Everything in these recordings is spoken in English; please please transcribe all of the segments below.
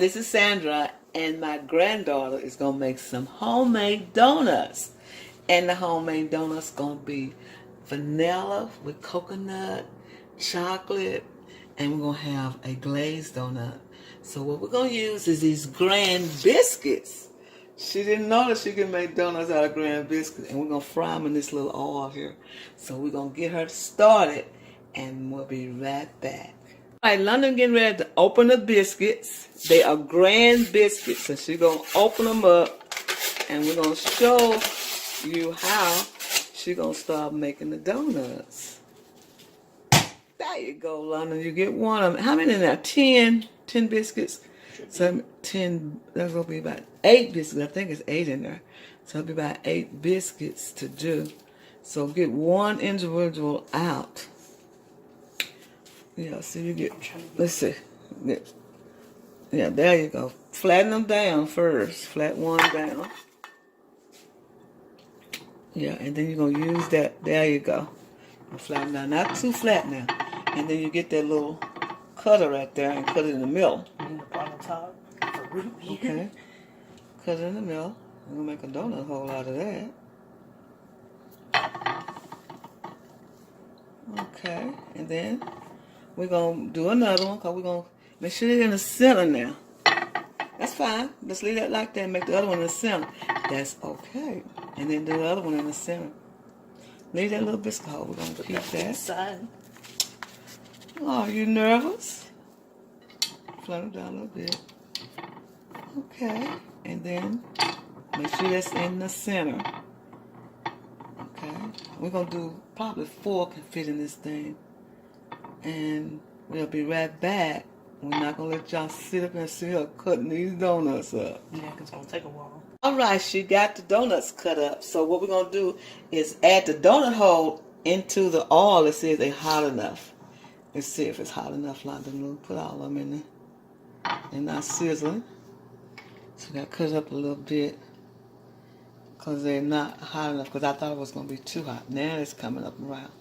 this is Sandra, and my granddaughter is going to make some homemade donuts. And the homemade donuts going to be vanilla with coconut, chocolate, and we're going to have a glazed donut. So what we're going to use is these Grand Biscuits. She didn't know that she can make donuts out of Grand Biscuits, and we're going to fry them in this little oil here. So we're going to get her started, and we'll be right back. All right, London getting ready to open the biscuits. They are Grand Biscuits, so she's going to open them up, and we're going to show you how she's going to start making the donuts. There you go, London. You get one of them. How many now? 10 biscuits? So 10, that's going to be about 8 biscuits. I think it's 8 in there. So it'll be about 8 biscuits to do. So get one individual out. Yeah, so you get, let's see. Yeah, there you go. Flatten them down first. Flat one down. Yeah, and then you're going to use that. There you go. Flatten down. Not too flat now. And then you get that little cutter right there and cut it in the middle. On the top for root beer. Okay. Cut it in the middle. We're going to make a donut hole out of that. Okay. And then we're going to do another one because we're going to make sure they're in the center now. That's fine. Just leave that like that and make the other one in the center. That's okay. And then do the other one in the center. Leave that little biscuit hole. We're going to keep that. Side. Oh, are you nervous? Flat it down a little bit. Okay. And then make sure that's in the center. Okay. We're going to do probably 4 can fit in this thing. And we'll be right back. We're not going to let y'all sit up and see her cutting these donuts up. Yeah, because it's going to take a while. All right, she got the donuts cut up. So what we're going to do is add the donut hole into the oil that says they're hot enough. Let's see if it's hot enough. London, we'll put all of them in there. They're not sizzling. So we got to cut it up a little bit because they're not hot enough, because I thought it was going to be too hot. Now it's coming up around.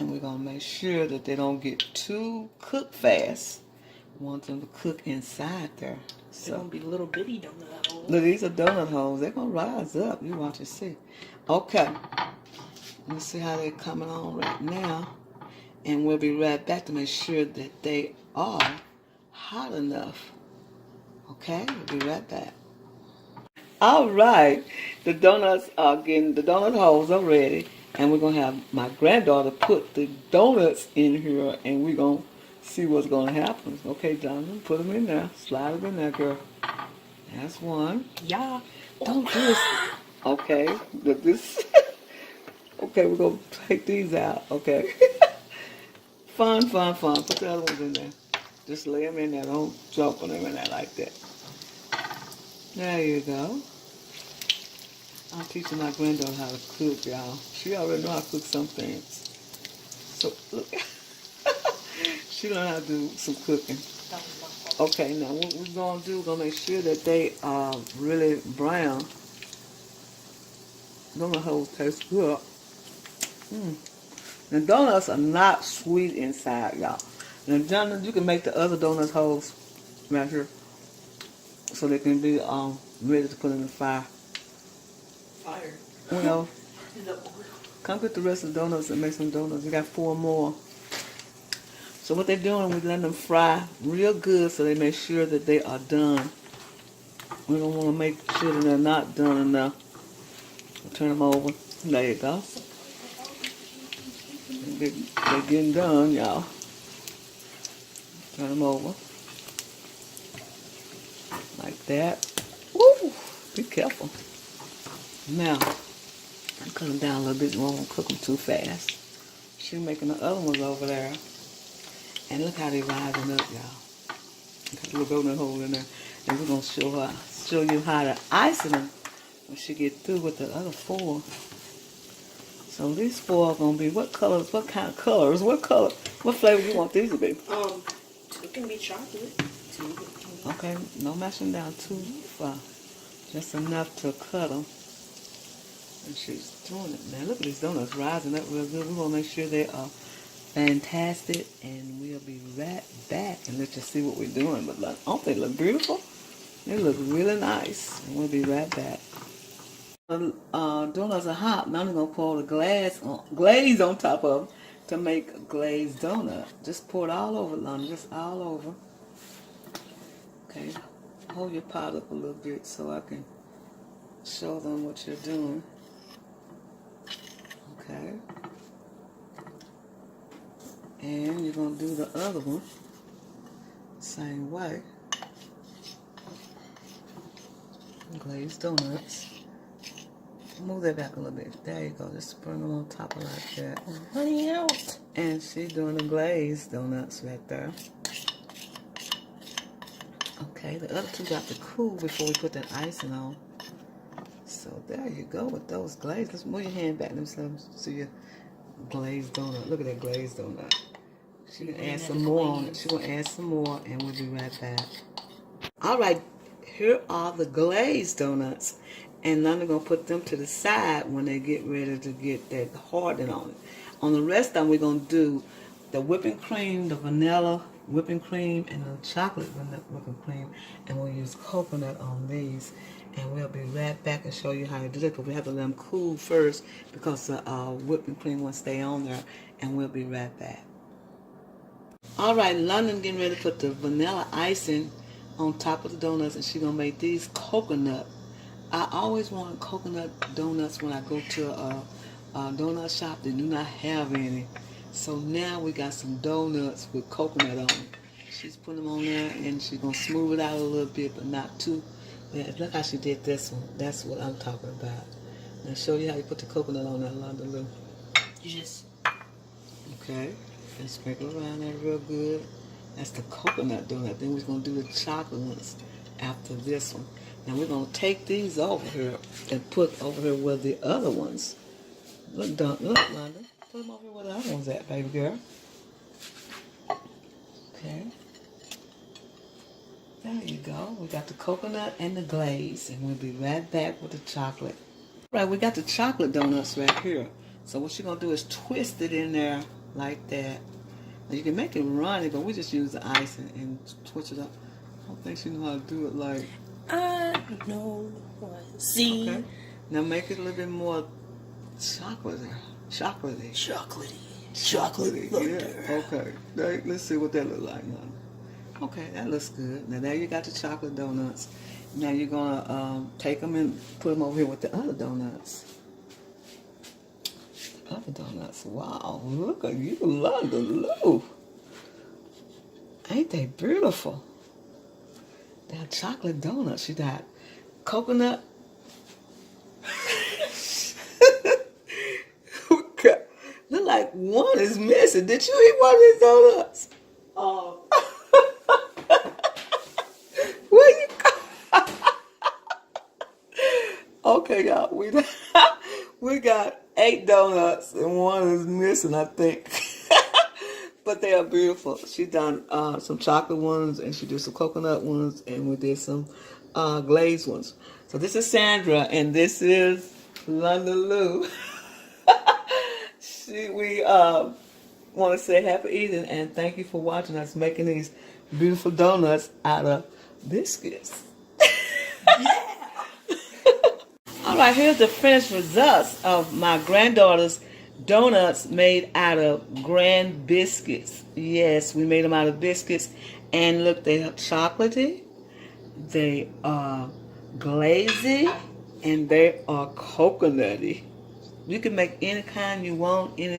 And we're going to make sure that they don't get too cooked fast. We want them to cook inside there. So, they're going to be little bitty donut holes. Look, these are donut holes. They're going to rise up. You watch and see. Okay. Let's see how they're coming on right now. And we'll be right back to make sure that they are hot enough. Okay? We'll be right back. All right. The donuts are getting, the donut holes are ready. And we're going to have my granddaughter put the donuts in here. And we're going to see what's going to happen. Okay, Jonathan, put them in there. Slide them in there, girl. That's one. Yeah. Don't do this. Okay. This. Okay, we're going to take these out. Okay. Fun. Put the other ones in there. Just lay them in there. Don't jump on them in there like that. There you go. I'm teaching my granddaughter how to cook, y'all. She already know how to cook some things. So, look. She learned how to do some cooking. Okay, now what we're going to do, we're going to make sure that they are really brown. Donut holes taste good. The donuts are not sweet inside, y'all. Now, Jonathan, you can make the other donut holes right here so they can be ready to put in the fire. Fire? Well, come get the rest of the donuts and make some donuts. We got 4 more. So what they're doing, we're letting them fry real good so they make sure that they are done. We don't want to make sure that they're not done enough. We'll turn them over. There you go. They're getting done, y'all. Turn them over. Like that. Woo! Be careful. Now, I cut them down a little bit. We won't cook them too fast. She's making the other ones over there. And look how they rising up, y'all. Got a little donut hole in there. And we're going to show you how to ice them when she get through with the other 4. So these 4 are going to be what colors, what kind of colors, what flavor you want these to be? 2 can be chocolate. 2 can be... Okay, no mashing down too far. Just enough to cut them. And she's doing it. Now look at these donuts rising up real good. We want to make sure they are fantastic, and we'll be right back and let you see what we're doing. But look, don't they look beautiful? They look really nice. And we'll be right back. Donuts are hot. Now I'm gonna pour the glaze on top of them to make a glazed donut. Just pour it all over, London. Just all over. Okay. Hold your pot up a little bit so I can show them what you're doing. Okay. And you're going to do the other one same way. Glazed donuts. Move that back a little bit. There you go. Just bring them on top of like that. Honey out. And she's doing the glazed donuts right there. Okay, the other two got to cool before we put that icing on. So there you go with those glazed. Let's move your hand back. Let me see your glazed donut. Look at that glazed donut. She can add some more on it. She's going to add some more and we'll be right back. Alright, here are the glazed donuts. And then I'm going to put them to the side when they get ready to get that hardening on it. On the rest of them, we're going to do the whipping cream, the vanilla whipping cream, and the chocolate whipping cream. And we'll use coconut on these. And we'll be right back and show you how to do it. But we have to let them cool first because the whipping cream will stay on there. And we'll be right back. Alright, London getting ready to put the vanilla icing on top of the donuts. And she's going to make these coconut. I always want coconut donuts when I go to a donut shop. They do not have any. So now we got some donuts with coconut on them. She's putting them on there and she's going to smooth it out a little bit, but not too bad. Look how she did this one. That's what I'm talking about. Now show you how you put the coconut on that, London Lou. You just... Okay. And sprinkle around that real good. That's the coconut donut. Then we're going to do the chocolate ones after this one. Now we're going to take these over here and put over here where the other ones. Look, London. Put them over here where the other ones at, baby girl. Okay. There you go. We got the coconut and the glaze. And we'll be right back with the chocolate. Right, we got the chocolate donuts right here. So what you're going to do is twist it in there like that. Now you can make it runny, but we just use the icing and twist it up. I don't think she knows how to do it like... I know. See? Okay. Now make it a little bit more chocolatey. Chocolatey. Yeah. Okay. Let's see what that looks like now. Okay, that looks good. Now there you got the chocolate donuts. Now you're gonna take them and put them over here with the other donuts. The other donuts. Wow, look at you, London Lou. Ain't they beautiful? They're chocolate donuts. You got coconut. Look like one is missing. Did you eat one of these donuts? Oh. Where you go? Okay, y'all. We got 8 donuts and one is missing, I think. But they are beautiful. She done some chocolate ones and she did some coconut ones and we did some glazed ones. So this is Sandra and this is London Lou. We want to say happy eating and thank you for watching us making these beautiful donuts out of biscuits. Yeah. All right, here's the finished results of my granddaughter's donuts made out of grand biscuits. Yes, we made them out of biscuits. And look, they are chocolatey, they are glazy, and they are coconutty. You can make any kind you want, any